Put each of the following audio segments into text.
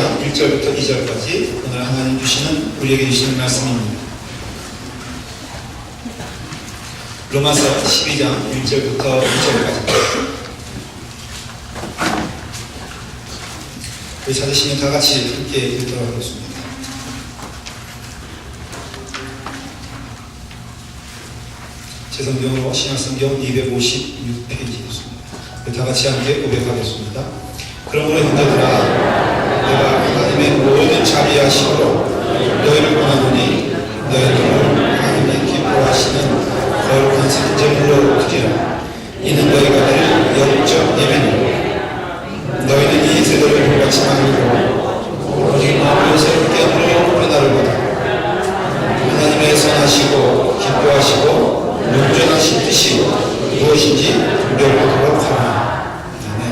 1절부터 2절까지 오늘 하나님 주시는 우리에게 주시는 말씀입니다. 로마서 12장 1절부터 2절까지. 우리 찾으시면 다 같이 함께 읽도록 하겠습니다. 제 성경으로 신약성경 256페이지였습니다. 다 같이 함께 고백하겠습니다. 그러므로 형제들아, 내가 하나님의 모든 자비하심으로 너희를 권하노니 너희들을 하나님의 기뻐하시는 거룩한 산재물로 드리라. 이는 너희가 될 영적 예배니라. 너희는 이 세대를 본받지 말고 오직 마음을 새롭게 함으로 변화를 받아 하나님의 선하시고 기뻐하시고 온전하신 뜻이 무엇인지 분별하도록 하라. 아멘.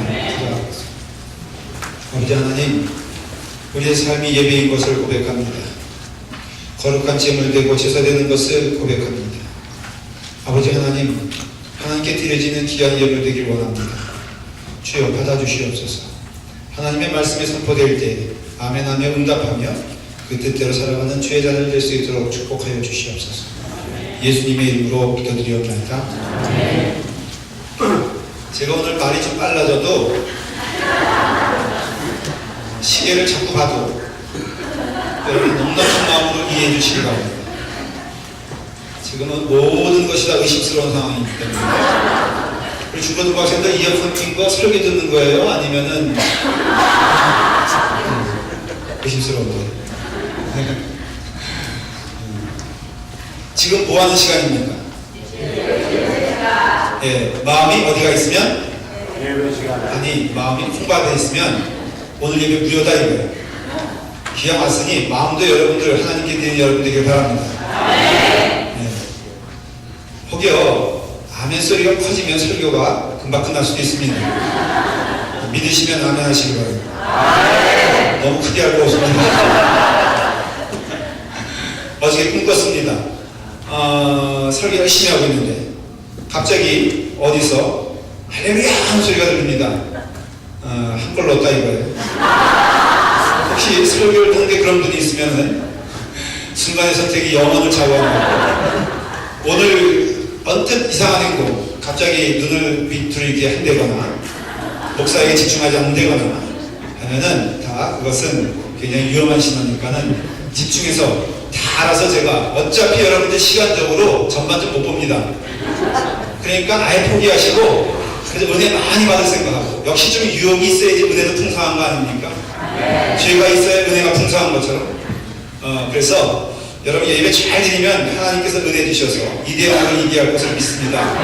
아버지 하나님, 우리의 삶이 예배인 것을 고백합니다. 거룩한 제물 되고 제사 되는 것을 고백합니다. 아버지 하나님, 하나님께 드려지는 귀한 예물 되길 원합니다. 주여 받아주시옵소서. 하나님의 말씀이 선포될 때 아멘 하며 응답하며 그 뜻대로 살아가는 주의 자녀를 될 수 있도록 축복하여 주시옵소서. 예수님의 이름으로 기도드리옵나이다. 제가 오늘 말이 좀 빨라져도 시계를 자꾸 봐도 여러분 넉넉한 마음으로 이해해 주시기 바랍니다. 지금은 모든 것이 다 의심스러운 상황이기 때문에 우리 중고등부 학생들 이어폰 낀 거 설교 듣는 거예요? 아니면은 의심스러운 거예요? 지금 뭐 하는 시간입니까? 예, 마음이 어디가 있으면? 아니, 마음이 풍부하게 있으면 오늘 예배 무효다 이거예요. 기왕 왔으니 마음도 여러분들 하나님께 드리는 여러분 되길 바랍니다. 예. 혹여 아멘 소리가 커지면 설교가 금방 끝날 수도 있습니다. 믿으시면 아멘 하시기 바랍니다. 너무 크게 알고 오십니다. 어저께 꿈 꿨습니다. 설교 열심히 하고 있는데 갑자기 어디서 할렐루야 하는 소리가 들립니다. 한걸 넣었다 이거예요. 혹시 설교를 듣는데 그런 분이 있으면은 순간의 선택이 영혼을 좌우합니다. 오늘 언뜻 이상한 행동, 갑자기 눈을 밑으로 이렇게 한대거나 목사에게 집중하지 않는다거나 하면은 다 그것은 굉장히 위험한 신호니까는 집중해서 다 알아서 제가 어차피 여러분들 시간적으로 전반전 못 봅니다. 그러니까 아예 포기하시고 그래서 은혜 많이 받을 생각하고 역시 좀 유혹이 있어야지 은혜도 풍성한 거 아닙니까? 죄가 있어야 은혜가 풍성한 것처럼 그래서 여러분 예배 잘 드리면 하나님께서 은혜 주셔서 이대형으로 이기할 것을 믿습니다.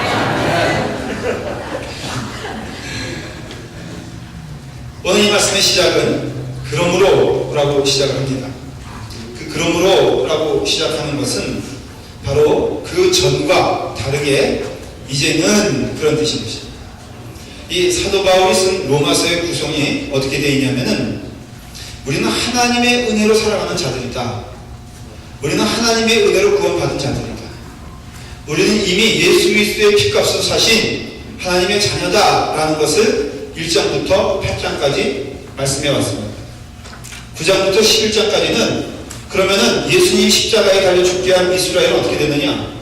오늘 이 말씀의 시작은 그러므로 라고 시작합니다. 그러므로 라고 시작하는 것은 바로 그 전과 다르게 이제는 그런 뜻입니다. 이 사도 바울이 쓴 로마서의 구성이 어떻게 되어 있냐면은 우리는 하나님의 은혜로 살아가는 자들이다. 우리는 하나님의 은혜로 구원받은 자들이다. 우리는 이미 예수 그리스도의 피값으로 사신 하나님의 자녀다라는 것을 1장부터 8장까지 말씀해 왔습니다. 9장부터 11장까지는 그러면은 예수님 십자가에 달려 죽게 한 이스라엘은 어떻게 되느냐?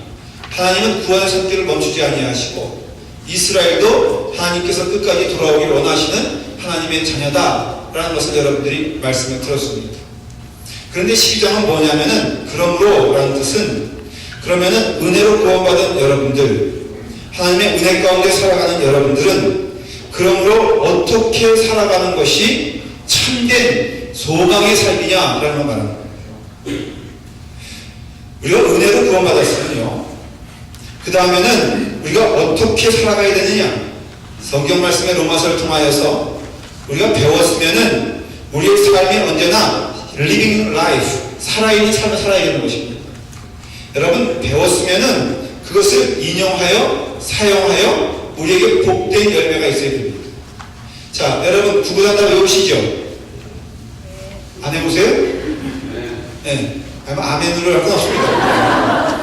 하나님은 구원의 손길을 멈추지 아니하시고 이스라엘도 하나님께서 끝까지 돌아오길 원하시는 하나님의 자녀다라는 것을 여러분들이 말씀을 들었습니다. 그런데 12장은 뭐냐면은 그러므로 라는 뜻은 그러면은 은혜로 구원받은 여러분들, 하나님의 은혜 가운데 살아가는 여러분들은 그러므로 어떻게 살아가는 것이 참된 소망의 삶이냐라는 걸 말합니다. 우리가 은혜로 구원받았으면요, 그 다음에는 우리가 어떻게 살아가야 되느냐? 성경 말씀의 로마서를 통하여서 우리가 배웠으면은 우리의 삶이 언제나 living life, 살아있는 삶을 살아야 되는 것입니다. 여러분 배웠으면은 그것을 인용하여 사용하여 우리에게 복된 열매가 있어야 됩니다. 자, 여러분 구구단 다 외우시죠? 안 해보세요? 네. 아멘으로 할 건 없습니다.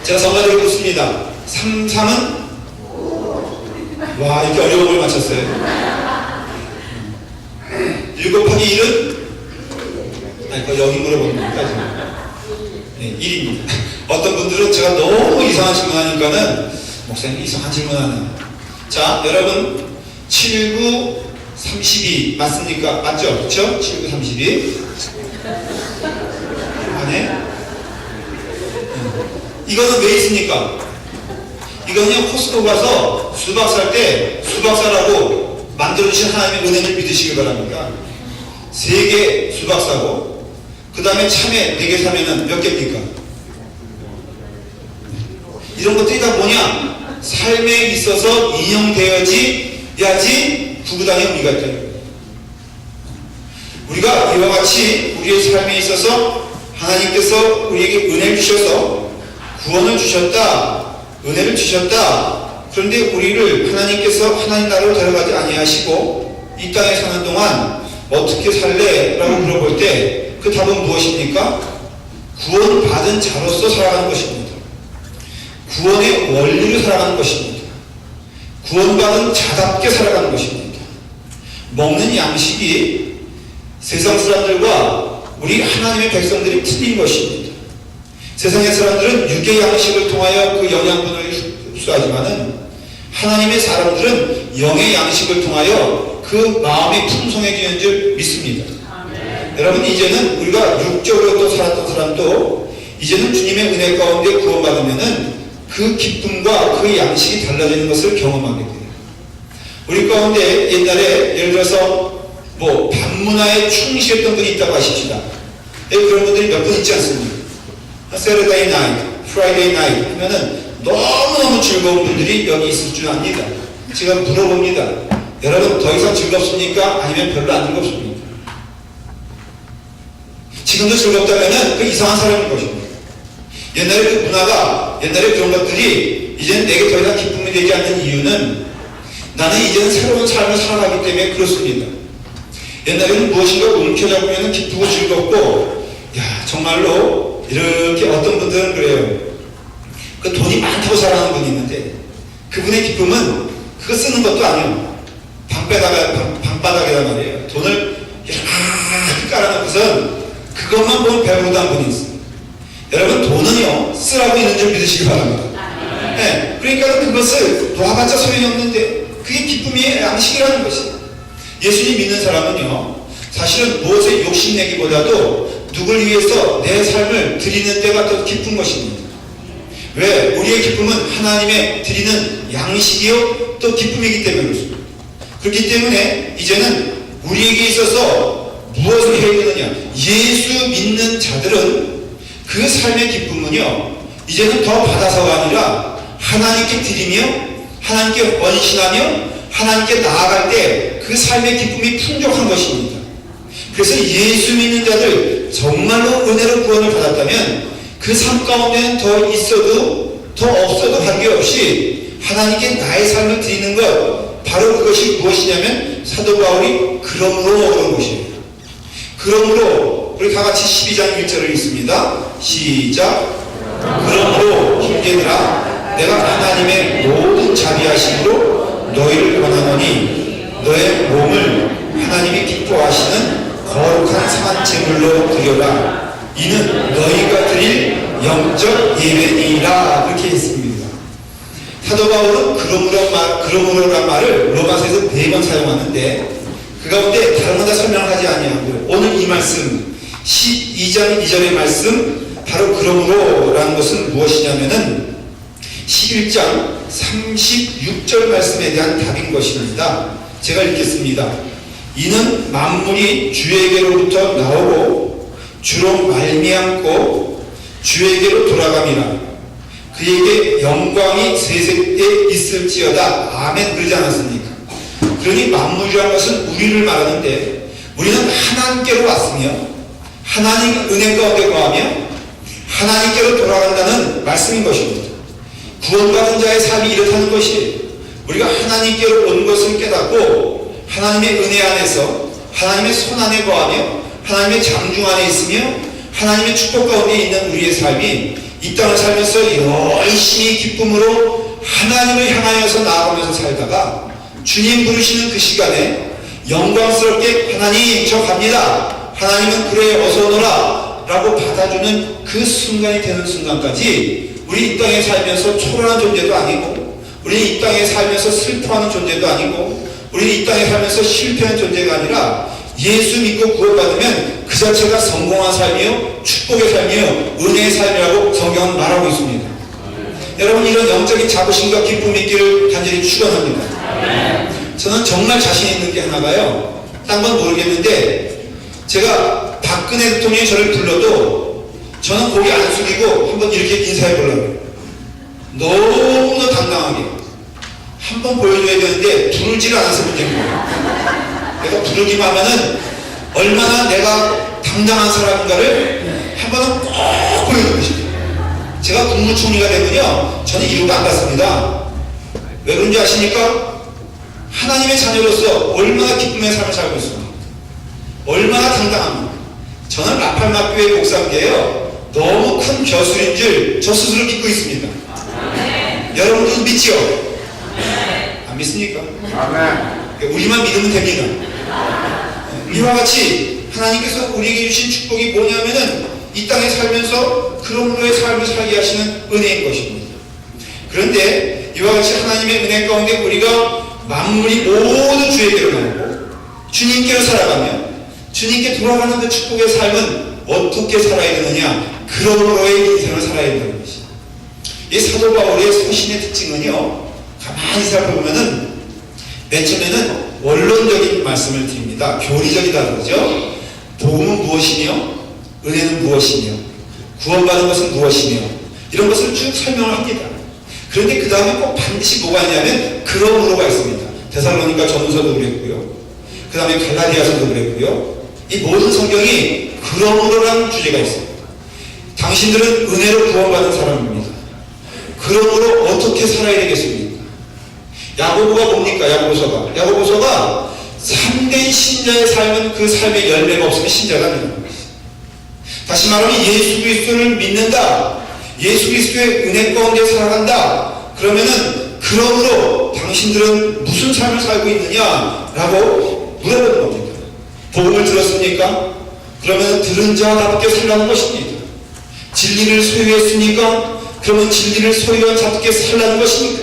제가 성가대로 묻습니다. 3은? 와, 이렇게 어려운 걸 맞췄어요. 1 곱하기 1은? 아니, 그 여기 물어보는 겁니다, 지금. 네, 1입니다. 어떤 분들은 제가 너무 이상한 질문하니까는, 목사님 이상한 질문하네요. 자, 여러분, 79, 32 맞습니까? 맞죠? 그쵸? 79, 32. 아네? 이거는 왜 있습니까? 이거는 코스코 가서 수박 살 때 수박 사라고 만들어주신 하나님의 은혜를 믿으시기 바랍니다. 3개 수박 사고 그 다음에 참외 4개 사면은 몇 개입니까? 이런 것들이 다 뭐냐? 삶에 있어서 인용되어야지 구구단의 의미가 있다. 우리가 이와 같이 우리의 삶에 있어서 하나님께서 우리에게 은혜를 주셔서 구원을 주셨다, 은혜를 주셨다. 그런데 우리를 하나님께서 하나님 나라로 데려가지 아니하시고 이 땅에 사는 동안 어떻게 살래? 라고 물어볼 때 그 답은 무엇입니까? 구원받은 자로서 살아가는 것입니다. 구원의 원리를 살아가는 것입니다. 구원받은 자답게 살아가는 것입니다. 먹는 양식이 세상 사람들과 우리 하나님의 백성들이 틀린 것입니다. 세상의 사람들은 육의 양식을 통하여 그 영양분을 흡수하지만은 하나님의 사람들은 영의 양식을 통하여 그 마음이 풍성해지는 줄 믿습니다. 여러분, 이제는 우리가 육적으로 또 살았던 사람도 이제는 주님의 은혜 가운데 구원받으면은 그 기쁨과 그 양식이 달라지는 것을 경험하게 돼요. 우리 가운데 옛날에 예를 들어서 뭐 밤문화에 충실했던 분이 있다고 하십시다. 그런 분들이 몇 분 있지 않습니까? Saturday night, Friday night 하면은 너무너무 즐거운 분들이 여기 있을 줄 압니다. 제가 물어봅니다. 여러분, 더 이상 즐겁습니까? 아니면 별로 안 즐겁습니까? 지금도 즐겁다면은 그 이상한 사람인 것입니다. 옛날에 그 문화가, 옛날에 그런 것들이 이제는 내게 더 이상 기쁨이 되지 않는 이유는 나는 이제는 새로운 삶을 살아가기 때문에 그렇습니다. 옛날에는 무엇인가 움켜잡으면 기쁘고 즐겁고, 야, 정말로 이렇게 어떤 분들은 그래요. 그 돈이 많다고 살아가는 분이 있는데 그분의 기쁨은 그거 쓰는 것도 아니에요. 방바닥에다 말이에요. 돈을 이렇게 깔아놓고선 그것만 보면 배부르다는 분이 있어요. 여러분, 돈은요, 쓰라고 있는 줄 믿으시기 바랍니다. 네, 그러니까 그것을 놓아봤자 소용이 없는데 그게 기쁨이에요. 양식이라는 것이에요. 예수님 믿는 사람은요, 사실은 무엇에 욕심내기보다도 누굴 위해서 내 삶을 드리는 때가 더 기쁜 것입니다. 왜? 우리의 기쁨은 하나님의 드리는 양식이요 또 기쁨이기 때문에 그렇습니다. 그렇기 때문에 이제는 우리에게 있어서 무엇을 해야 되느냐? 예수 믿는 자들은 그 삶의 기쁨은요, 이제는 더 받아서가 아니라 하나님께 드리며 하나님께 헌신하며 하나님께 나아갈 때 그 삶의 기쁨이 풍족한 것입니다. 그래서 예수 믿는 자들 정말로 은혜로 구원을 받았다면 그 삶 가운데는 더 있어도 더 없어도 관계없이 하나님께 나의 삶을 드리는 것, 바로 그것이 무엇이냐면 사도 바울이 그러므로 먹은 것이에요. 그러므로 우리 다 같이 12장 1절을 읽습니다. 시작. 그러므로 형제들아, 내가 하나님의 모든 자비하심으로 너희를 권하노니 너의 몸을 하나님이 기뻐하시는 거룩한 산제물로 드려라. 이는 너희가 드릴 영적 예배니라. 그렇게 했습니다. 사도 바울은 그러므로란 말을 로마서에서 4번 사용하는데 그 가운데 다른 건 다 설명을 하지 아니하고요. 오늘 이 말씀 12장 2절의 말씀, 바로 그러므로라는 것은 무엇이냐면은 11장 36절 말씀에 대한 답인 것입니다. 제가 읽겠습니다. 이는 만물이 주에게로부터 나오고 주로 말미암고 주에게로 돌아감이라. 그에게 영광이 세세에 있을지어다. 아멘. 그러지 않았습니까? 그러니 만물이라는 것은 우리를 말하는데 우리는 하나님께로 왔으며 하나님 은혜 가운데 거하며 하나님께로 돌아간다는 말씀인 것입니다. 구원받은 자의 삶이 이렇다는 것이 우리가 하나님께로 온 것을 깨닫고 하나님의 은혜 안에서 하나님의 손 안에 거하며 하나님의 장중 안에 있으며 하나님의 축복 가운데 있는 우리의 삶이 이 땅을 살면서 열심히 기쁨으로 하나님을 향하여서 나아가면서 살다가 주님 부르시는 그 시간에 영광스럽게 하나님 저 갑니다 하나님은 그래 어서 오너라 라고 받아주는 그 순간이 되는 순간까지 우리 이 땅에 살면서 초라한 존재도 아니고, 우리 이 땅에 살면서 슬퍼하는 존재도 아니고, 우리 이 땅에 살면서 실패한 존재가 아니라 예수 믿고 구원받으면 그 자체가 성공한 삶이요, 축복의 삶이요, 은혜의 삶이라고 성경은 말하고 있습니다. 여러분, 이런 영적인 자부심과 기쁨이 있기를 간절히 축원합니다. 저는 정말 자신 있는 게 하나가요, 딴 건 모르겠는데 제가 박근혜 대통령이 저를 불러도 저는 고개 안 숙이고 한번 이렇게 인사해 보려고요. 너무나 당당하게 한번 보여줘야 되는데 부르지를 않아서 문제인 거예요. 내가 부르기만 하면은 얼마나 내가 당당한 사람인가를 한 번은 꼭 보여주고 싶어요. 제가 국무총리가 되면요, 저는 이루고 안 갔습니다. 왜 그런지 아십니까? 하나님의 자녀로서 얼마나 기쁨의 삶을 살고 있습니다. 얼마나 당당합니다. 저는 라팔마교회 목사인데요, 너무 큰 벼슬인 줄 저 스스로 믿고 있습니다. 여러분도 믿지요? 안 믿습니까? 우리만 믿으면 됩니다. 이와 같이 하나님께서 우리에게 주신 축복이 뭐냐면은 이 땅에 살면서 그런 삶을 살게 하시는 은혜인 것입니다. 그런데 이와 같이 하나님의 은혜 가운데 우리가 만물이 모두 주에게로 나오고 주님께로 살아가며 주님께 돌아가는 그 축복의 삶은 어떻게 살아야 되느냐, 그러므로의 인생을 살아야 된다는 것이. 이 사도 바울의 서신의 특징은요, 가만히 살펴보면은 맨 처음에는 원론적인 말씀을 드립니다. 교리적이다 그러죠. 복음은 무엇이며, 은혜는 무엇이며, 구원받은 것은 무엇이며, 이런 것을 쭉 설명을 합니다. 그런데 그 다음에 꼭 반드시 뭐가 있냐면 그러므로가 있습니다. 데살로니가 전서도 그랬고요, 그 다음에 갈라디아서도 그랬고요. 이 모든 성경이 그러므로라는 주제가 있습니다. 당신들은 은혜로 구원받은 사람입니다. 그러므로 어떻게 살아야 되겠습니까? 야고보가 뭡니까? 야고보서가 참된 신자의 삶은 그 삶의 열매가 없으면 신자가 아닙니다. 다시 말하면 예수 그리스도를 믿는다, 예수 그리스도의 은혜 가운데 살아간다, 그러면은 그러므로 당신들은 무슨 삶을 살고 있느냐라고 물어보는 겁니다. 복음을 들었습니까? 그러면 들은 자답게 살라는 것입니다. 진리를 소유했습니까? 그러면 진리를 소유한 자답게 살라는 것입니다.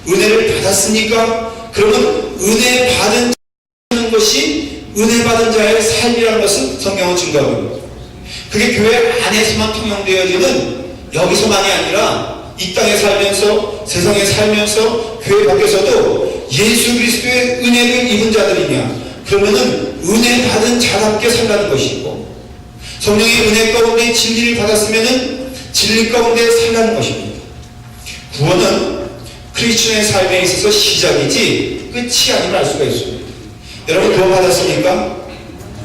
은혜를 받았습니까? 그러면 은혜 받은 것이 은혜 받은 자의 삶이라는 것을 성경은 증거하고 있습니다. 그게 교회 안에서만 통용되어지는, 여기서만이 아니라 이 땅에 살면서, 세상에 살면서, 교회 밖에서도 예수 그리스도의 은혜를 입은 자들이냐, 그러면은 은혜 받은 자답게 살라는 것이고, 성령의 은혜 가운데 진리를 받았으면은 진리 가운데 살라는 것입니다. 구원은 크리스천의 삶에 있어서 시작이지 끝이 아님을 알 수가 있습니다. 여러분 구원 받았습니까?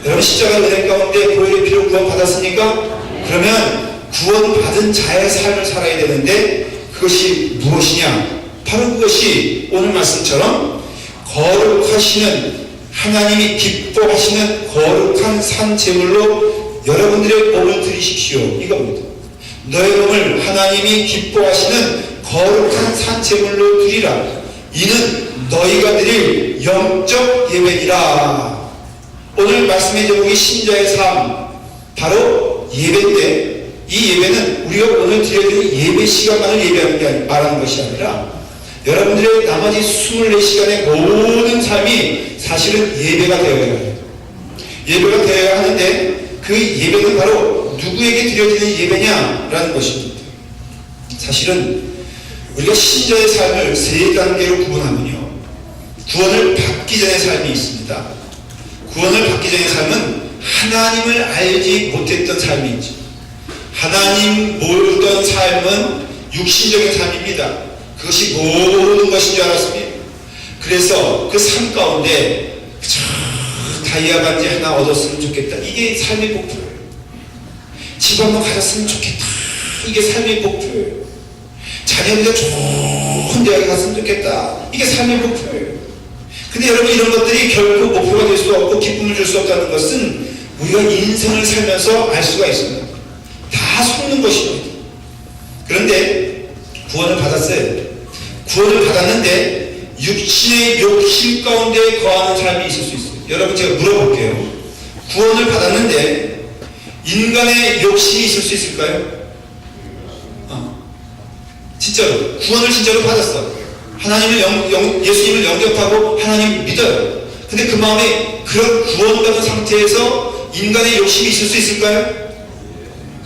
여러분 십자가 은혜 가운데 보혈의 피로 구원 받았습니까? 그러면 구원 받은 자의 삶을 살아야 되는데 그것이 무엇이냐? 바로 그것이 오늘 말씀처럼 거룩하시는, 하나님이 기뻐하시는 거룩한 산 제물로 여러분들의 몸을 드리십시오, 이겁니다. 너의 몸을 하나님이 기뻐하시는 거룩한 산 제물로 드리라. 이는 너희가 드릴 영적 예배니라. 오늘 말씀의 제목이 신자의 삶, 바로 예배인데, 이 예배는 우리가 오늘 드려야 되는 예배 시간만을 예배하는 게 말하는 것이 아니라 여러분들의 나머지 24시간의 모든 삶이 사실은 예배가 되어야 해요. 예배가 되어야 하는데 그 예배는 바로 누구에게 드려지는 예배냐라는 것입니다. 사실은 우리가 신자의 삶을 세 단계로 구분하면요, 구원을 받기 전의 삶이 있습니다. 구원을 받기 전의 삶은 하나님을 알지 못했던 삶이 있죠. 하나님 모르던 삶은 육신적인 삶입니다. 그것이 모든 것인 줄 알았습니다. 그래서 그 삶 가운데 다이아 반지 하나 얻었으면 좋겠다, 이게 삶의 목표예요. 집 한번 가졌으면 좋겠다, 이게 삶의 목표예요. 자녀들과 좋은 대학에 갔으면 좋겠다, 이게 삶의 목표예요. 근데 여러분, 이런 것들이 결코 목표가 될 수 없고 기쁨을 줄 수 없다는 것은 우리가 인생을 살면서 알 수가 있습니다. 다 속는 것입니다. 그런데 구원을 받았어요. 구원을 받았는데 육신의 욕심 가운데 거하는 삶이 있을 수 있어요. 여러분, 제가 물어볼게요. 구원을 받았는데 인간의 욕심이 있을 수 있을까요? 진짜로 구원을 진짜로 받았어. 하나님을 예수님을 영접하고 하나님 믿어요. 근데 그 마음에 그런 구원받은 상태에서 인간의 욕심이 있을 수 있을까요?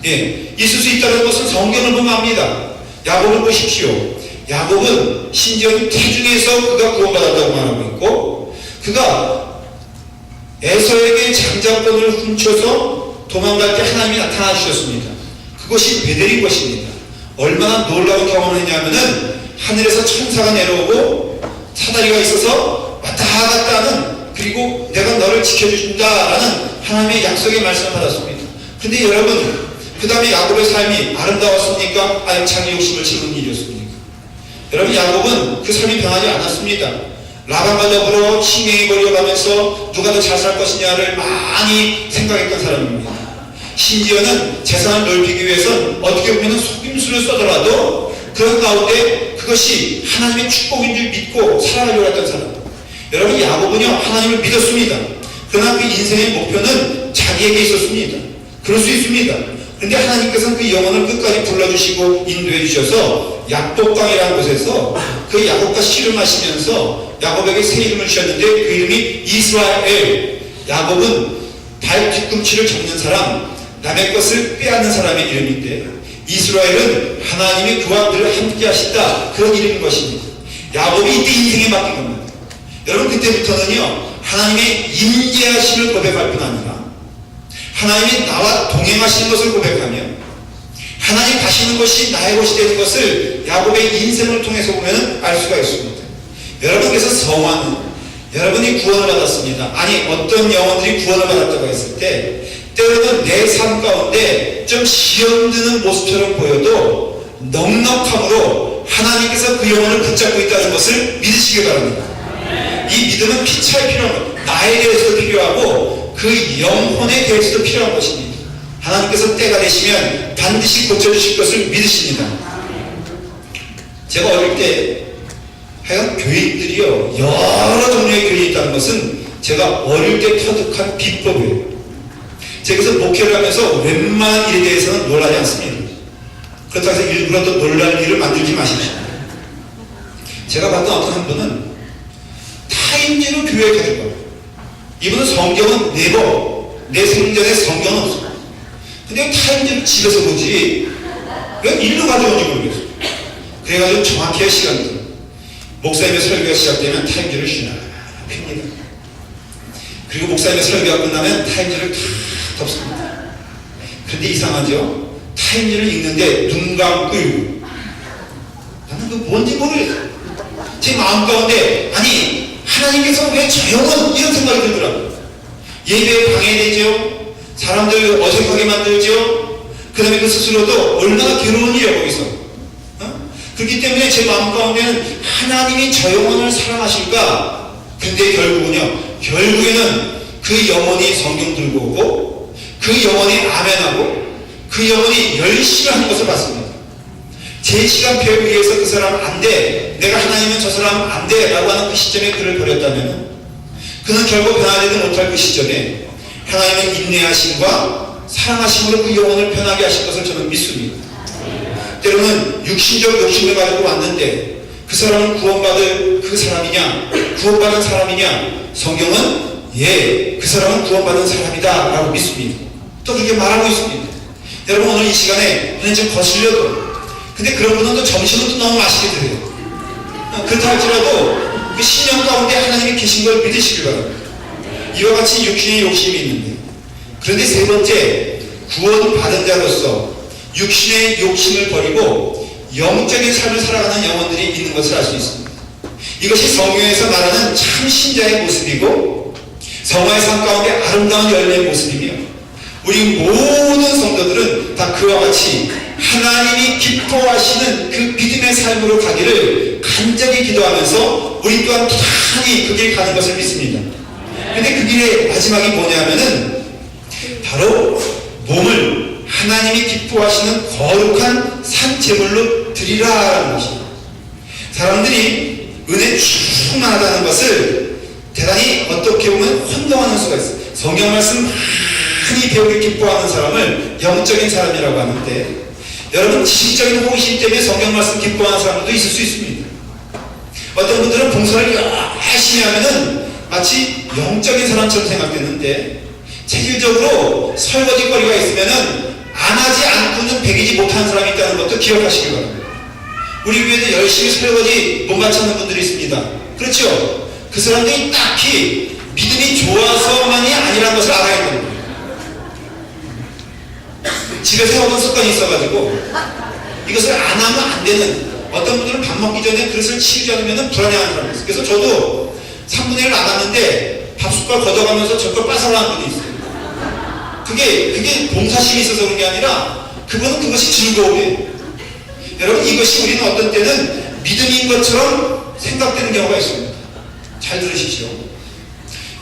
예, 있을 수 있다는 것은 성경을 보면 압니다. 야곱을 보십시오. 야곱은 심지어 태중에서 그가 구원받았다고 말하고 있고, 그가 에서에게 장자권을 훔쳐서 도망갈 때 하나님이 나타나 주셨습니다. 그것이 베델인 것입니다. 얼마나 놀라운 경험을 했냐면은 하늘에서 천사가 내려오고 사다리가 있어서 왔다 갔다 하는, 그리고 내가 너를 지켜준다라는 하나님의 약속의 말씀을 받았습니다. 근데 여러분, 그 다음에 야곱의 삶이 아름다웠습니까? 아니면 자기 욕심을 채우는 일이었습니까? 여러분, 야곱은 그 삶이 변하지 않았습니다. 라반과 더불어 신경이 벌려가면서 누가 더 잘 살 것이냐를 많이 생각했던 사람입니다. 심지어는 재산을 넓히기 위해서는 어떻게 보면 속임수를 써더라도 그런 가운데 그것이 하나님의 축복인 줄 믿고 살아가려고 했던 사람. 여러분, 야곱은요 하나님을 믿었습니다. 그러나 그 인생의 목표는 자기에게 있었습니다. 그럴 수 있습니다. 그런데 하나님께서는 그 영혼을 끝까지 불러주시고 인도해 주셔서 약복강이라는 곳에서 그 야곱과 씨름하시면서 야곱에게 새 이름을 주셨는데 그 이름이 이스라엘. 야곱은 발 뒤꿈치를 잡는 사람, 남의 것을 빼앗는 사람의 이름인데, 이스라엘은 하나님이 그와 늘 함께 하신다, 그런 이름인 것입니다. 야곱이 이때 인생에 바뀐 겁니다. 여러분, 그때부터는요 하나님의 임재하심을 고백할 뿐 아니라 하나님이 나와 동행하시는 것을 고백하며 하나님 가시는 것이 나의 것이 되는 것을 야곱의 인생을 통해서 보면 알 수가 있습니다. 여러분께서 성화는 여러분이 구원을 받았습니다. 아니, 어떤 영혼들이 구원을 받았다고 했을 때 때로는 내 삶 가운데 좀 시험드는 모습처럼 보여도 넉넉함으로 하나님께서 그 영혼을 붙잡고 있다는 것을 믿으시기 바랍니다. 이 믿음은 피차에 필요한 것, 나에 대해서도 필요하고 그 영혼에 대해서도 필요한 것입니다. 하나님께서 때가 되시면 반드시 고쳐주실 것을 믿으십니다. 제가 어릴 때 하여간 교인들이요 여러 종류의 교인이 있다는 것은 제가 어릴 때 터득한 비법이에요. 제가 그래서 목회를 하면서 웬만한 일에 대해서는 놀라지 않습니다. 그렇다고 해서 일부러 또 놀랄 일을 만들지 마십시오. 제가 봤던 어떤 한 분은 타임지로 교회에 가져가요. 이분은 성경은 내 생전에 성경은 없어요. 근데 타임지를 집에서 보지 왜 일로 가져온지 모르겠어요. 그래가지고 정확히 시간이 들어요. 목사님의 설교가 시작되면 타임지를 쉬나 핍니다. 그리고 목사님의 설교가 끝나면 타임지를 다 덮습니다. 그런데 이상하죠? 타임지를 읽는데 눈 감고 읽고, 나는 그 뭔지 모르겠어요. 제 마음 가운데 아니 하나님께서 왜 저 영혼, 이런 생각이 들더라고요. 예배에 방해되죠. 사람들 어색하게 만들죠. 그 다음에 그 스스로도 얼마나 괴로운 일이야 거기서. 그렇기 때문에 제 마음 가운데는 하나님이 저 영혼을 사랑하실까? 근데 결국에는 그 영혼이 성경 들고 오고 그 영혼이 아멘하고 그 영혼이 열심히 하는 것을 봤습니다. 제 시간표에 의해서 그 사람 안 돼, 내가 하나님은 저 사람 안 돼 라고 하는 그 시점에 그를 버렸다면 그는 결국 변화되지 못할 그 시점에 하나님은 인내하심과 사랑하심으로 그 영혼을 변하게 하실 것을 저는 믿습니다. 때로는 육신적 욕심을 가지고 왔는데 그 사람은 구원받을 그 사람이냐, 구원받은 사람이냐? 성경은 예, 그 사람은 구원받은 사람이다 라고 믿습니다. 또 그렇게 말하고 있습니다. 여러분, 오늘 이 시간에 그냥 좀 거슬려도, 근데 그런 분은 또 점심은 또 너무 맛있게 드려요. 그렇다 할지라도 그 신령 가운데 하나님이 계신 걸 믿으시길 바랍니다. 이와 같이 육신의 욕심이 있는데, 그런데 세 번째, 구원받은 자로서 육신의 욕심을 버리고 영적인 삶을 살아가는 영혼들이 있는 것을 알 수 있습니다. 이것이 성경에서 말하는 참 신자의 모습이고 성화의 삶 가운데 아름다운 열매의 모습이며, 우리 모든 성도들은 다 그와 같이 하나님이 기뻐하시는 그 믿음의 삶으로 가기를 간절히 기도하면서 우리 또한 편히 그 길 가는 것을 믿습니다. 근데 그 길의 마지막이 뭐냐면은 바로 몸을 하나님이 기뻐하시는 거룩한 산제물로 드리라라는 것입니다. 사람들이 은혜 충만하다는 것을 대단히 어떻게 보면 혼동하는 수가 있어요. 성경 말씀 많이 배우기 기뻐하는 사람을 영적인 사람이라고 하는데, 여러분 지식적인 호기심 때문에 성경 말씀 기뻐하는 사람도 있을 수 있습니다. 어떤 분들은 봉사를 열심히 하면은 마치 영적인 사람처럼 생각되는데, 체질적으로 설거지거리가 있으면은 안 하지 않고는 배기지 못하는 사람이 있다는 것도 기억하시기 바랍니다. 우리 교회도 열심히 설거지 못 맞추는 분들이 있습니다. 그렇죠? 그 사람들이 딱히 믿음이 좋아서만이 아니라는 것을 알아야 됩니다. 집에서 해오던 습관이 있어가지고 이것을 안 하면 안 되는, 어떤 분들은 밥 먹기 전에 그릇을 치우지 않으면 불안해하는 사람이 있어요. 그래서 저도 3분의 1 나갔는데 밥 숟갈 걷어가면서 저걸 빠삭하는 분이 있어요. 그게 봉사심이 있어서 그런 게 아니라 그분은 그것이 즐거움이에요. 여러분 이것이 우리는 어떤 때는 믿음인 것처럼 생각되는 경우가 있습니다. 잘 들으십시오.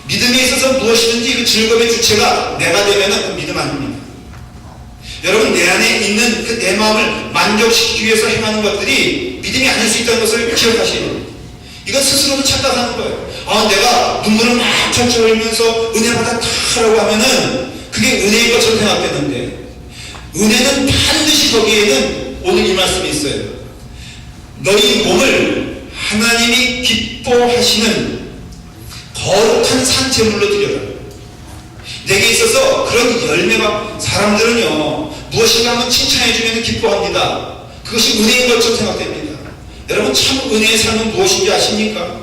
믿음에 있어서 무엇이든지 그 즐거움의 주체가 내가 되면은 그 믿음 아닙니다. 여러분 내 안에 있는 그 내 마음을 만족시키기 위해서 행하는 것들이 믿음이 아닐 수 있다는 것을 기억하셔야 됩니다. 이건 스스로도 착각하는 거예요. 내가 눈물을 막 철철 흘리면서 은혜 받았다라고 하면은 그게 은혜인 것처럼 생각되는데, 은혜는 반드시 거기에는 오늘 이 말씀이 있어요. 너희 몸을 하나님이 기뻐하시는 거룩한 산제물로 드려라. 내게 있어서 그런 열매가, 사람들은요 무엇인가 하면 칭찬해주면 기뻐합니다. 그것이 은혜인 것처럼 생각됩니다. 여러분 참 은혜의 삶은 무엇인지 아십니까?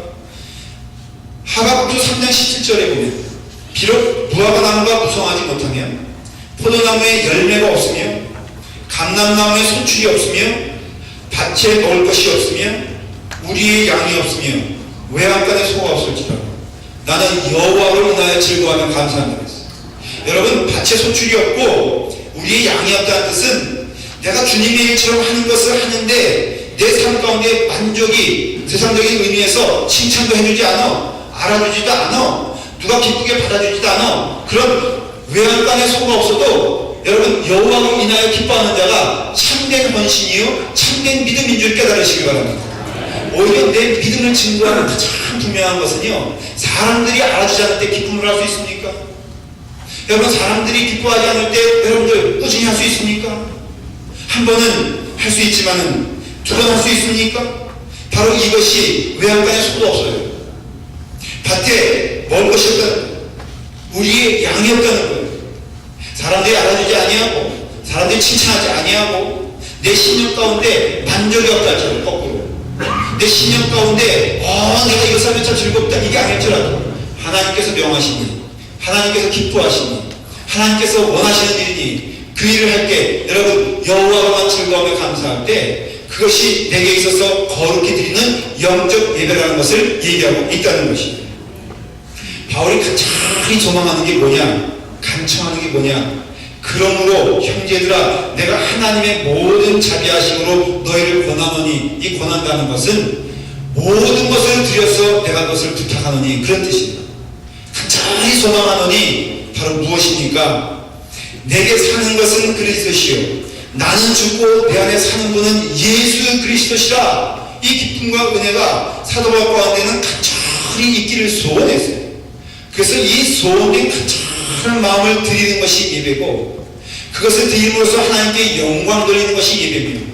하박국 3장 17절에 보면, 비록 무화과 나무가 무성하지 못하며 포도나무에 열매가 없으며 감람나무에 소출이 없으며 밭에 먹을 것이 없으며 우리의 양이 없으며 외양간에 소가 없을지라도 나는 여호와로 인하여 즐거워하며 감사합니다. 여러분 밭에 소출이 없고 우리의 양이 없다는 뜻은 내가 주님의 일처럼 하는 것을 하는데 내 삶 가운데 만족이 세상적인 의미에서 칭찬도 해주지 않아, 알아주지도 않아, 누가 기쁘게 받아주지도 않아, 그런 외양간에 소가 없어도 여러분 여호와로 인하여 기뻐하는 자가 참된 헌신이요 참된 믿음인 줄 깨달으시기 바랍니다. 오히려 내 믿음을 증거하는 가장 분명한 것은요, 사람들이 알아주지 않을 때 기쁨을 할 수 있습니까? 여러분 사람들이 기뻐하지 않을 때 여러분들 꾸준히 할 수 있습니까? 한 번은 할 수 있지만은 두 번 할 수 있습니까? 바로 이것이 외양간에 소도 없어요. 밭에 먹을 것이 없다는 거예요. 우리의 양이 없다는 거예요. 사람들이 알아주지 아니하고 사람들이 칭찬하지 아니하고 내 신념 가운데 만족이 없다 할지라도, 거꾸로 내 신념 가운데 내가 이것을 하면 참 즐겁다 이게 아닐지라도 하나님께서 명하시니, 하나님께서 기뻐하시니, 하나님께서 원하시는 일이니 그 일을 할 때 여러분 여호와만 즐거워하며 감사할 때 그것이 내게 있어서 거룩히 드리는 영적 예배라는 것을 얘기하고 있다는 것입니다. 바울이 간절히 조망하는 게 뭐냐, 간청하는 게 뭐냐, 그러므로 형제들아 내가 하나님의 모든 자비하심으로 너희를 권하노니, 이 권한다는 것은 모든 것을 드려서 내가 그것을 부탁하노니 그런 뜻입니다. 간절히 소망하노니 바로 무엇입니까? 내게 사는 것은 그리스도시요 나는 죽고 내 안에 사는 분은 예수 그리스도시라. 이 기쁨과 은혜가 사도 바울 가운데는 간절히 있기를 소원했어요. 그래서 이 소원된 간절한 마음을 드리는 것이 예배고, 그것을 드림으로써 하나님께 영광 돌리는 것이 예배입니다.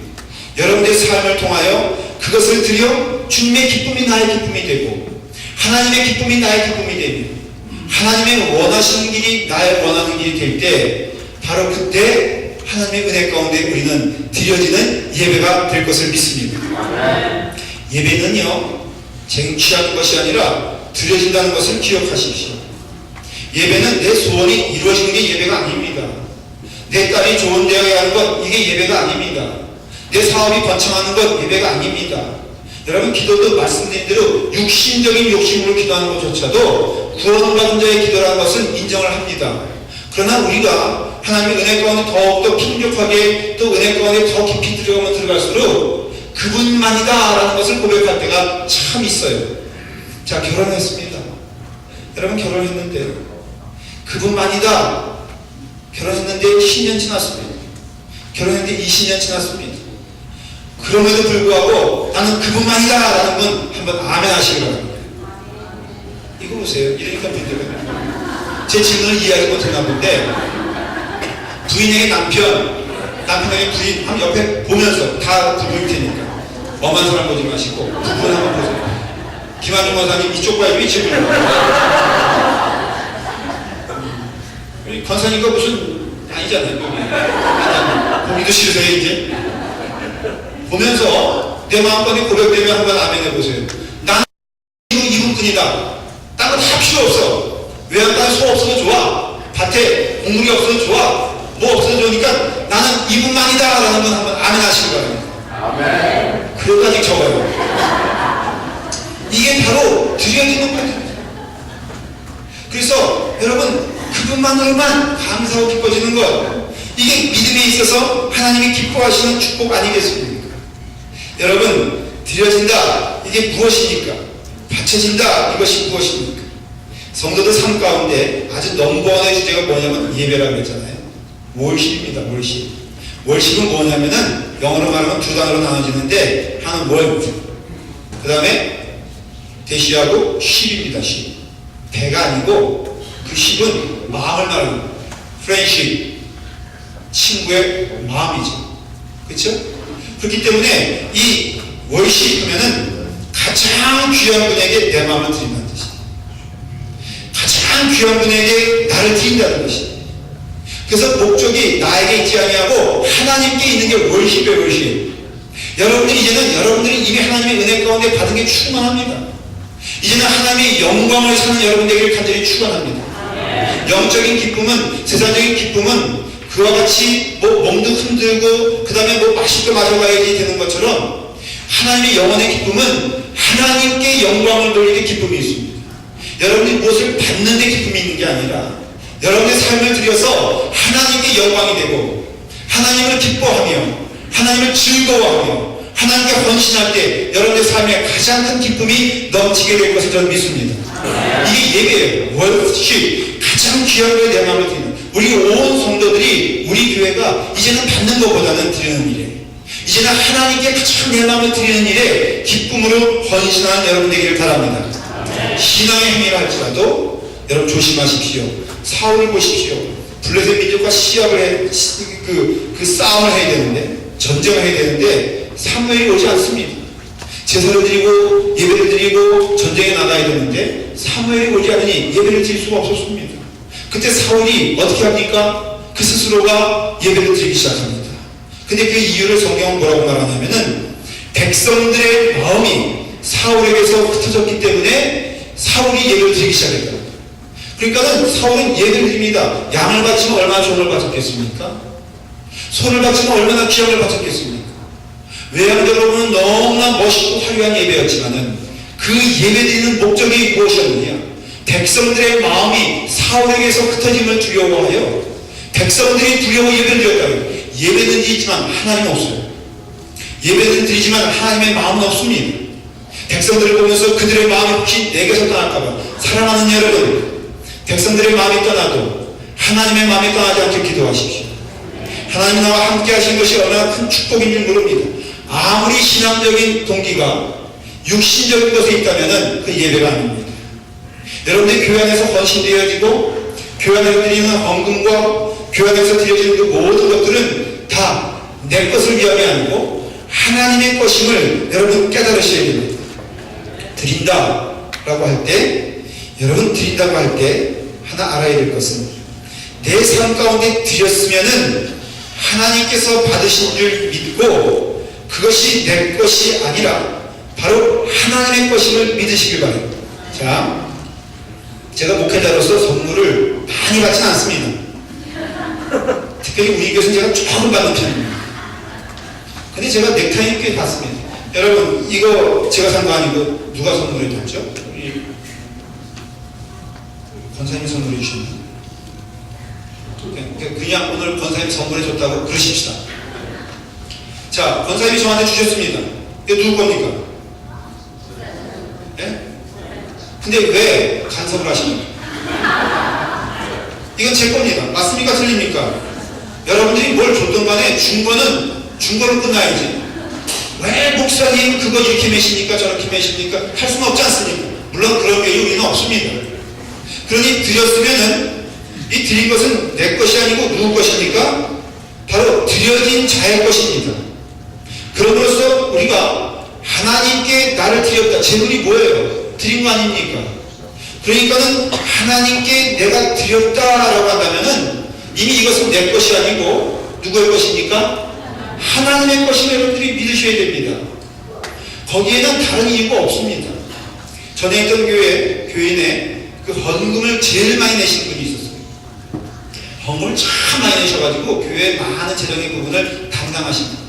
여러분들의 삶을 통하여 그것을 드려 주님의 기쁨이 나의 기쁨이 되고 하나님의 기쁨이 나의 기쁨이 되며 하나님의 원하시는 길이 나의 원하는 길이 될 때 바로 그때 하나님의 은혜 가운데 우리는 드려지는 예배가 될 것을 믿습니다. 예배는요 쟁취하는 것이 아니라 드려진다는 것을 기억하십시오. 예배는 내 소원이 이루어지는 게 예배가 아닙니다. 내 딸이 좋은 대학에 가는 것 이게 예배가 아닙니다. 내 사업이 번창하는 것 예배가 아닙니다. 여러분 기도도 말씀드린 대로 육신적인 욕심으로 기도하는 것조차도 구원받은 자의 기도라는 것은 인정을 합니다. 그러나 우리가 하나님의 은혜 가운데 더욱더 풍족하게 또 은혜 가운데 더 깊이 들어가면 들어갈수록 그분만이다 라는 것을 고백할 때가 참 있어요. 자, 결혼했습니다. 여러분 결혼했는데 그분만이다. 결혼했는데 10년 지났습니다. 결혼했는데 20년 지났습니다. 그럼에도 불구하고 나는 그분만이다 라는 분 한번 아멘 하시기 바랍니다. 이거 보세요. 이러니까 문제가 제 질문을 이해하지 못했나 본데, 부인에게 남편에게 부인 한 옆에 보면서 다 부부일 테니까 엄한 사람 보지 마시고 부부는 한번 보세요. 김한중 권사님 이쪽 봐요, 이쪽 권사님과 무슨 아니잖아요. 보기도 싫으세요 이제. 보면서 내 마음까지 고백되면 한번 아멘 해보세요. 나는 이분뿐이다. 딴 건 다 필요 없어. 외양간에 소 없어도 좋아. 밭에 곡물이 없어도 좋아. 뭐 없어도 좋으니까 나는 이분만이다 라는 건 한번 아멘 하시기 바랍니다. 아멘. 그것까지 적어요. 이게 바로 드려지는 거예요. 그래서 여러분 그분만으로만 감사하고 기뻐지는 것, 이게 믿음에 있어서 하나님이 기뻐하시는 축복 아니겠습니까? 여러분, 드려진다 이게 무엇입니까? 바쳐진다 이것이 무엇입니까? 성도들 삶 가운데 아주 넘버원의 주제가 뭐냐면 예배라고 했잖아요. 월십입니다. 월십. 월십은 뭐냐면은 영어로 말하면 두 단어로 나눠지는데 하나는 월, 그 다음에 대시하고 십입니다. 십. 배가 아니고 그 십은 마음을 말합니다. 프렌십, 친구의 마음이죠. 그렇죠? 그렇기 때문에 이 월십 하면은 가장 귀한 분에게 내 마음을 드린다는 뜻이에요. 가장 귀한 분에게 나를 드린다는 것이에요. 그래서 목적이 나에게 있지 아니하고 하나님께 있는 게 월십의 월십. 여러분들이 이제는 여러분들이 이미 하나님의 은혜 가운데 받은 게 충만합니다. 이제는 하나님의 영광을 사는 여러분들에게 간절히 축원합니다. 영적인 기쁨은, 세상적인 기쁨은 그와 같이 뭐 몸도 흔들고 그 다음에 뭐 맛있게 마셔가야지 되는 것처럼 하나님의 영혼의 기쁨은 하나님께 영광을 돌리는 기쁨이 있습니다. 여러분이 무엇을 받는 데 기쁨이 있는 게 아니라 여러분의 삶을 들여서 하나님께 영광이 되고 하나님을 기뻐하며 하나님을 즐거워하며 하나님께 헌신할 때 여러분의 삶에 가장 큰 기쁨이 넘치게 될 것을 저는 믿습니다. 이게 예배예요. 월십, 가장 귀한 거에 내 마음을 드리는, 우리 온 성도들이 우리 교회가 이제는 받는 것보다는 드리는 일에, 이제는 하나님께 가장 내 마음을 드리는 일에 기쁨으로 헌신하는 여러분 되기를 바랍니다. 신앙의 행위를 할지라도 여러분 조심하십시오. 사울을 보십시오. 블레셋 민족과 시합을 그 싸움을 해야 되는데, 전쟁을 해야 되는데 사무엘이 오지 않습니다. 제사를 드리고 예배를 드리고 전쟁에 나가야 되는데 사무엘이 오지 않으니 예배를 드릴 수가 없었습니다. 그때 사울이 어떻게 합니까? 그 스스로가 예배를 드리기 시작합니다. 근데 그 이유를 성경은 뭐라고 말하냐면은 백성들의 마음이 사울에게서 흩어졌기 때문에 사울이 예배를 드리기 시작했다. 그러니까는 사울은 예배를 드립니다. 양을 바치면 얼마나 손을 바쳤겠습니까? 손을 바치면 얼마나 귀함을 바쳤겠습니까? 외향적으로는 너무나 멋있고 화려한 예배였지만은 그 예배드리는 목적이 무엇이었느냐? 백성들의 마음이 사울에게서 흩어짐을 두려워하여 백성들이 두려워 예배를 드렸다고요. 예배는 드리지만 하나님 없어요. 예배는 드리지만 하나님의 마음은 없습니다. 백성들을 보면서 그들의 마음이 혹시 내게서 떠날까봐, 사랑하는 여러분, 백성들의 마음이 떠나도 하나님의 마음이 떠나지 않게 기도하십시오. 하나님 나와 함께 하신 것이 얼마나 큰 축복인 줄 모릅니다. 아무리 신앙적인 동기가 육신적인 것에 있다면 그 예배가 아닙니다. 여러분들이 교회 안에서 헌신되어지고 교회 안에서 드리는 헌금과 교회 안에서 드려지는 그 모든 것들은 다 내 것을 위함이 아니고 하나님의 것임을 여러분 깨달으셔야 됩니다. 드린다라고 할 때, 여러분 드린다고 할 때 하나 알아야 될 것은 내 삶 가운데 드렸으면은 하나님께서 받으신 줄 믿고 그것이 내 것이 아니라 바로 하나님의 것임을 믿으시길 바랍니다. 자, 제가 목회자로서 선물을 많이 받지는 않습니다. 특별히 우리 교회는 제가 조금 받는 편입니다. 근데 제가 넥타이 꽤 받습니다. 여러분, 이거 제가 산 거 아니고 누가 선물해 줬죠? 우리 권사님이 선물해 주셨나요? 그냥 오늘 권사님 선물해 줬다고 그러십시다. 자, 권사님이 저한테 주셨습니다. 이거 누구 겁니까? 예? 근데 왜 간섭을 하십니까? 이건 제 겁니다. 맞습니까? 틀립니까? 여러분들이 뭘 줬던 간에 준 거는 준 거로 끝나야지. 왜 목사님 그거 이렇게 매십니까? 저렇게 매십니까? 할 수는 없지 않습니까? 물론 그런 게 우리는 없습니다. 그러니 드렸으면은 이 드린 것은 내 것이 아니고 누구 것입니까? 바로 드려진 자의 것입니다. 그럼으로써 우리가 하나님께 나를 드렸다. 제물이 뭐예요? 드린 거 아닙니까? 그러니까는 하나님께 내가 드렸다라고 한다면은 이미 이것은 내 것이 아니고 누구의 것입니까? 하나님의 것임을 여러분들이 믿으셔야 됩니다. 거기에는 다른 이유가 없습니다. 전에 있던 교인에 그 헌금을 제일 많이 내신 분이 있었어요. 헌금을 참 많이 내셔가지고 교회의 많은 재정의 부분을 담당하십니다.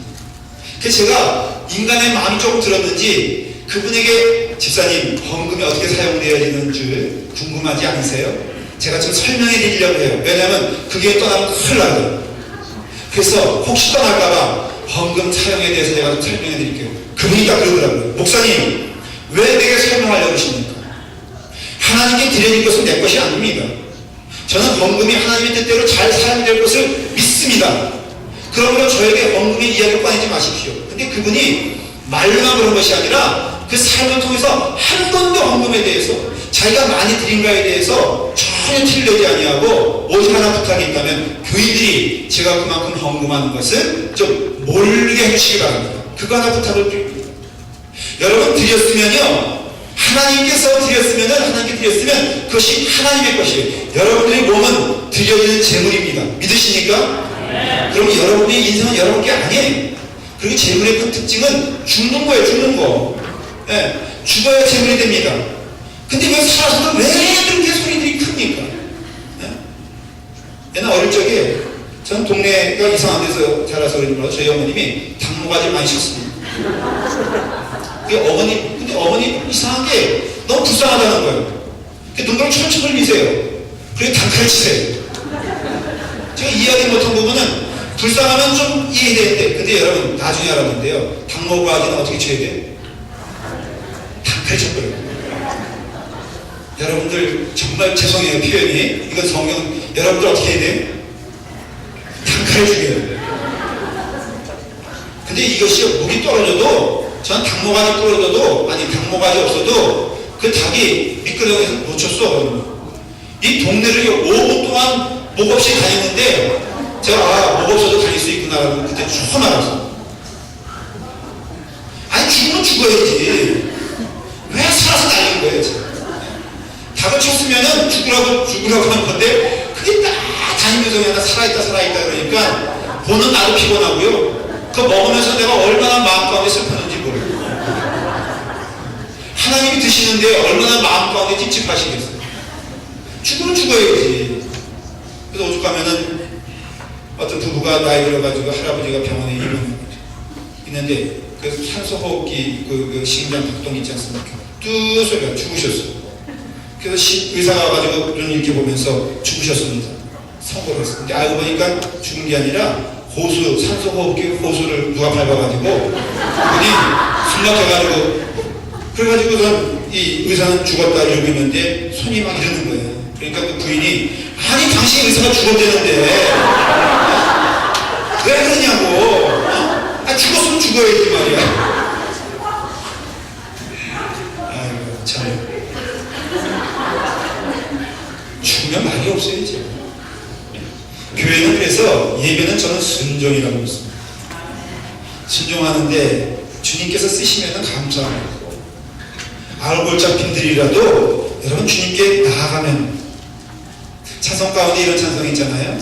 그래서 제가 인간의 마음이 조금 들었는지 그분에게 집사님 헌금이 어떻게 사용되어야 되는 줄 궁금하지 않으세요? 제가 좀 설명해 드리려고 해요. 왜냐하면 그게 떠나면 큰일 나거든요. 그래서 혹시 떠날까봐 헌금 사용에 대해서 제가 좀 설명해 드릴게요. 그분이 딱 그러더라고요. 목사님 왜 내게 설명하려고 하십니까? 하나님께 드려진 것은 내 것이 아닙니다. 저는 헌금이 하나님의 뜻대로 잘 사용될 것을 믿습니다. 그러므로 저에게 헌금의 이야기를 꺼내지 마십시오. 근데 그분이 말로만 그런 것이 아니라 그 삶을 통해서 한 번도 헌금에 대해서 자기가 많이 드린가에 대해서 전혀 티를 내지 아니하고 오직 하나 부탁이 있다면 교인들이 제가 그만큼 헌금하는 것을 좀 모르게 해주시기 바랍니다. 그거 하나 부탁을 드립니다. 여러분 드렸으면요 하나님께서 드렸으면 그것이 하나님의 것이에요. 여러분들의 몸은 드려지는 재물입니다. 믿으십니까? 그럼 여러분의 인생은 여러분께 아니에요. 그리고 재물의 큰 특징은 죽는 거예요. 죽는 거. 예, 죽어야 재물이 됩니다. 근데 왜 살아서도 왜 그렇게 소리들이 큽니까? 예? 옛날 어릴 적에 전 동네가 이상한 데서 자라서 그런 거라서 저희 어머님이 당모가지를 많이 셨습니다. 근데 어머니 이상하게 너무 불쌍하다는 거예요. 눈가를 철철 흘리세요. 그리고 단칼을 치세요. 제가 이해하지 못한 부분은 불쌍하면 좀 이해되는데, 근데 여러분 나중에 알았는데요. 당모가지는 어떻게 쳐야 돼요? 단칼 쳤거든요. 여러분들 정말 죄송해요 표현이. 이건 성경. 여러분들 어떻게 해야 돼요? 단칼을 죽여요. 근데 이것이 목이 떨어져도 전 당모가지 떨어져도 아니 당모가지 없어도 그 닭이 미끄러져서 놓쳤어. 이 동네를 5분 동안 목 없이 다녔는데 제가 목 없어도 다닐 수 있구나라고 그때 처음 알았어. 아니 죽으면 죽어야지. 왜 살아서 다니는 거예요 지금. 닭을 쳤으면은 죽으라고 하는 건데 그게 딱 다니면서 그냥 살아있다 그러니까 보는 나도 피곤하고요. 그거 먹으면서 내가 얼마나 마음 가운데 슬펐는지 모르겠어요. 하나님이 드시는데 얼마나 마음 가운데 찝찝하시겠어요. 죽으면 죽어야지. 그래서 오죽하면은 어떤 부부가 나이 들어가지고 할아버지가 병원에 있는데 그래서 산소호흡기 그 심장 박동 있지 않습니까? 뚜 소리가 죽으셨어요. 그래서 의사가 와가지고 눈 이렇게 보면서 죽으셨습니다. 선고를 했어요. 근데 알고 보니까 죽은 게 아니라 산소호흡기 호수를 누가 밟아가지고 그분이 술 막혀가지고 그래가지고선 이 의사는 죽었다 이러고 있는데 손이 막 이러는 거예요. 그러니까 그 부인이 아니 당신 의사가 죽었대는데 왜 그러냐고. 죽었으면 죽어야지 말이야. 아이고 참 죽으면 말이 없어야지. 교회는 그래서 예배는 저는 순종이라고 했습니다. 순종하는데 주님께서 쓰시면 감사합니다. 알골 잡힌들이라도 여러분 주님께 나아가면 찬송 가운데 이런 찬송이 있잖아요.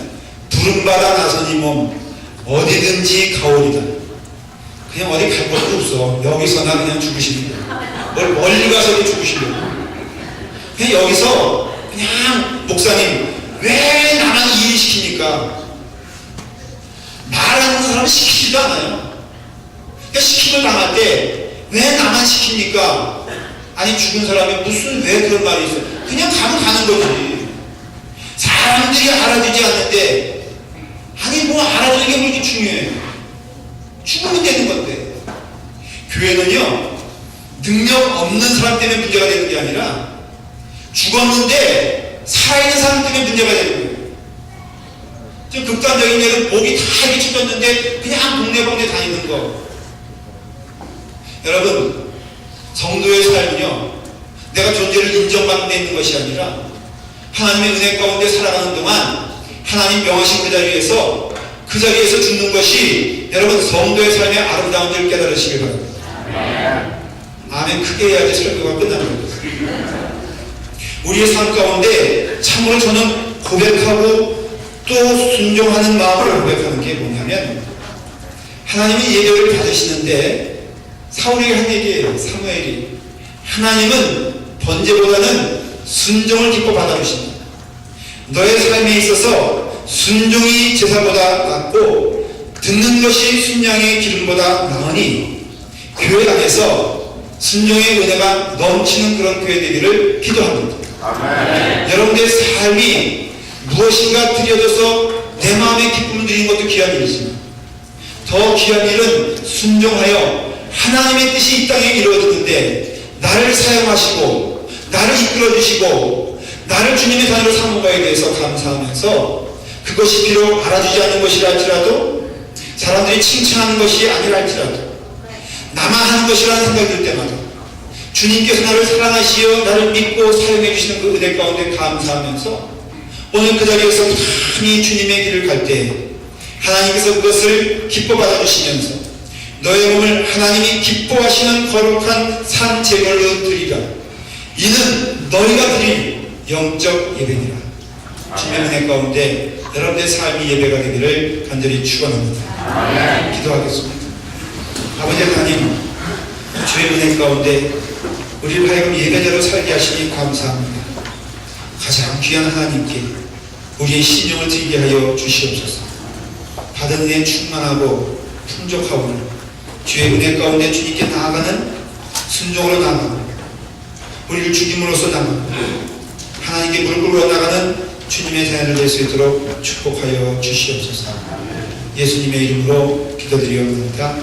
부름받아 나선 이 몸 어디든지 가오리다. 그냥 어디 갈 것도 없어. 여기서나 그냥 죽으십니다. 멀리 가서 죽으시려고. 그냥 여기서 그냥 목사님 왜 나만 일을 시킵니까? 말하는 사람은 시키지도 않아요. 그러니까 시킴을 당할 때 왜 나만 시킵니까? 아니 죽은 사람이 무슨 왜 그런 말이 있어요? 그냥 가면 가는 거지. 사람들이 알아주지 않는데 아니 뭐 알아주는 게 그렇게 중요해요. 죽으면 되는 건데. 교회는요 능력 없는 사람 때문에 문제가 되는 게 아니라 죽었는데 살아있는 사람 때문에 문제가 되는 거예요. 좀 극단적인 예는 목이 다 이렇게 쳐졌는데 그냥 동네방네 다니는 거. 여러분 성도의 삶은요 내가 존재를 인정받는 데 있는 것이 아니라 하나님의 은혜 가운데 살아가는 동안 하나님 명하신 그 자리에서 죽는 것이 여러분 성도의 삶의 아름다운 줄 깨달으시길 바랍니다. 아멘. 크게 해야지 설교가 끝나는 겁니다. 우리의 삶 가운데 참으로 저는 고백하고 또 순종하는 마음을 고백하는 게 뭐냐면, 하나님이 예배를 받으시는데 사울이 한 얘기예요. 사무엘이 하나님은 번제보다는 순종을 기뻐 받아주신다. 너의 삶에 있어서 순종이 제사보다 낫고 듣는 것이 순양의 기름보다 나으니 교회 안에서 순종의 은혜가 넘치는 그런 교회 되기를 기도합니다. 아멘. 여러분들의 삶이 무엇인가 드려져서 내 마음에 기쁨을 드리는 것도 귀한 일이지만 더 귀한 일은 순종하여 하나님의 뜻이 이 땅에 이루어지는데 나를 사용하시고 나를 이끌어주시고 나를 주님의 자녀로 삼은 거에 대해서 감사하면서, 그것이 비록 알아주지 않는 것이라 할지라도, 사람들이 칭찬하는 것이 아니라 할지라도, 나만 하는 것이라는 생각이 들 때마다 주님께서 나를 사랑하시어 나를 믿고 사용해 주시는 그 은혜 가운데 감사하면서 오늘 그 자리에서 편히 주님의 길을 갈 때 하나님께서 그것을 기뻐 받아주시면서 너의 몸을 하나님이 기뻐하시는 거룩한 산 제물로 드리라. 이는 너희가 드릴 영적 예배니라. 주님의 은혜 가운데 여러분의 삶이 예배가 되기를 간절히 축원합니다. 기도하겠습니다. 아버지 하나님, 주의 은혜 가운데 우리를 하여금 예배자로 살게 하시니 감사합니다. 가장 귀한 하나님께 우리의 신용을 드리게 하여 주시옵소서. 받은 은혜 충만하고 풍족하오늘 주의 은혜 가운데 주님께 나아가는 순종으로 나아가고 우리를 죽임으로써 나아가고 하나님께 무릎 꿇고 나가는 주님의 자녀를 될 수 있도록 축복하여 주시옵소서. 예수님의 이름으로 기도드리옵나이다.